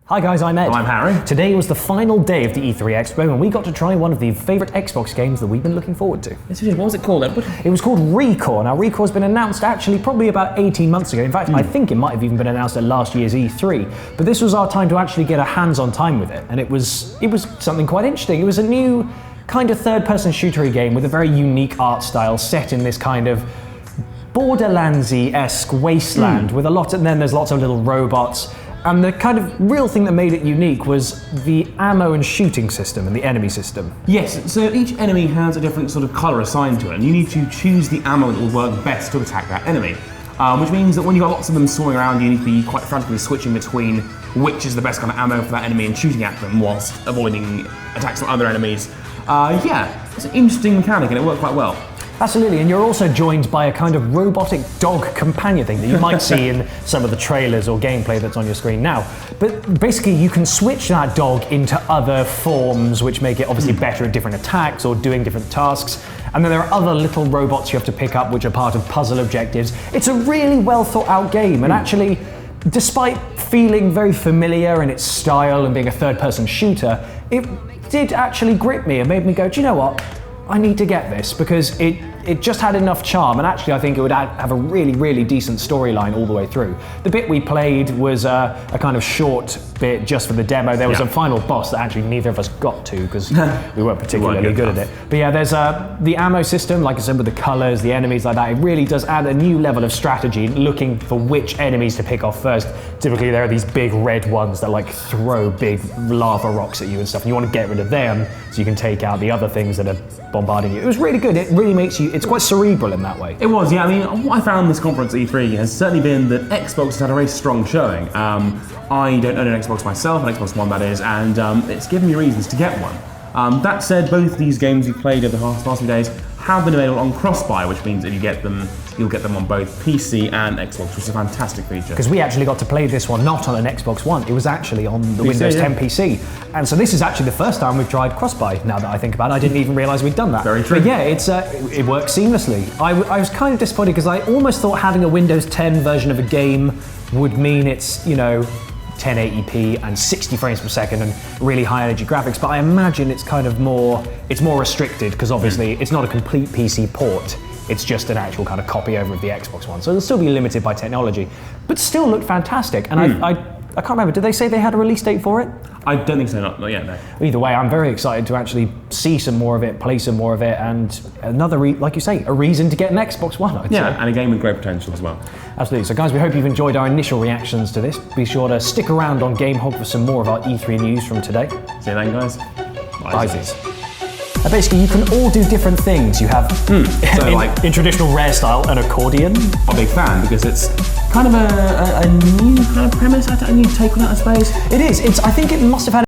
Hi guys, I'm Ed. I'm Harry. Today was the final day of the E3 Expo and we got to try one of the favourite Xbox games that we've been looking forward to. Yes, what was it called, Edward? It was called ReCore. Now ReCore's been announced actually probably about 18 months ago. In fact, I think it might have even been announced at last year's E3. But this was our time to actually get a hands-on time with it, and it was something quite interesting. It was a new kind of third-person shootery game with a very unique art style set in this kind of Borderlands-esque wasteland with and then there's lots of little robots. And the kind of real thing that made it unique was the ammo and shooting system and the enemy system. Yes, so each enemy has a different sort of colour assigned to it, and you need to choose the ammo that will work best to attack that enemy. Which means that when you've got lots of them swarming around, you need to be quite frantically switching between which is the best kind of ammo for that enemy and shooting at them whilst avoiding attacks from other enemies. Yeah, it's an interesting mechanic and it worked quite well. Absolutely, and you're also joined by a kind of robotic dog companion thing that you might see in some of the trailers or gameplay that's on your screen now. But basically you can switch that dog into other forms which make it obviously better at different attacks or doing different tasks. And then there are other little robots you have to pick up which are part of puzzle objectives. It's a really well thought out game, and actually, despite feeling very familiar in its style and being a third person shooter, it did actually grip me and made me go, do you know what? I need to get this, because it just had enough charm, and actually I think it would have a really, really decent storyline all the way through. The bit we played was a kind of short bit just for the demo. There was a final boss that actually neither of us got to because we weren't particularly good at it. But yeah, there's the ammo system, like I said, with the colours, the enemies like that. It really does add a new level of strategy, looking for which enemies to pick off first. Typically there are these big red ones that like throw big lava rocks at you and stuff, and you want to get rid of them so you can take out the other things that are bombarding you. It was really good. It really makes you, it's quite cerebral in that way. It was, yeah. I mean, what I found this conference E3 has certainly been that Xbox has had a very strong showing. I don't own an Xbox myself, an Xbox One that is, and it's given me reasons to get one. That said, both these games we played over the past few days have been available on cross-buy, which means if you get them, you'll get them on both PC and Xbox, which is a fantastic feature. Because we actually got to play this one not on an Xbox One, it was actually on the Windows 10 PC. And so this is actually the first time we've tried cross-buy, now that I think about it. I didn't even realise we'd done that. Very true. But yeah, it works seamlessly. I was kind of disappointed because I almost thought having a Windows 10 version of a game would mean it's, 1080p and 60 frames per second and really high energy graphics, but I imagine it's kind of more restricted because obviously it's not a complete PC port, it's just an actual kind of copy over of the Xbox One, so it'll still be limited by technology, but still looked fantastic. And I can't remember, did they say they had a release date for it? I don't think so, not yet, no. Either way, I'm very excited to actually see some more of it, play some more of it, and another, like you say, a reason to get an Xbox One, I'd say. And a game with great potential as well. Absolutely. So guys, we hope you've enjoyed our initial reactions to this. Be sure to stick around on GameHog for some more of our E3 news from today. See you then, guys. Bye. Basically, you can all do different things. You have, in traditional Rare style, an accordion. I'm a big fan because it's kind of a new kind of premise, a new take on it, I suppose. It is. I think it must have had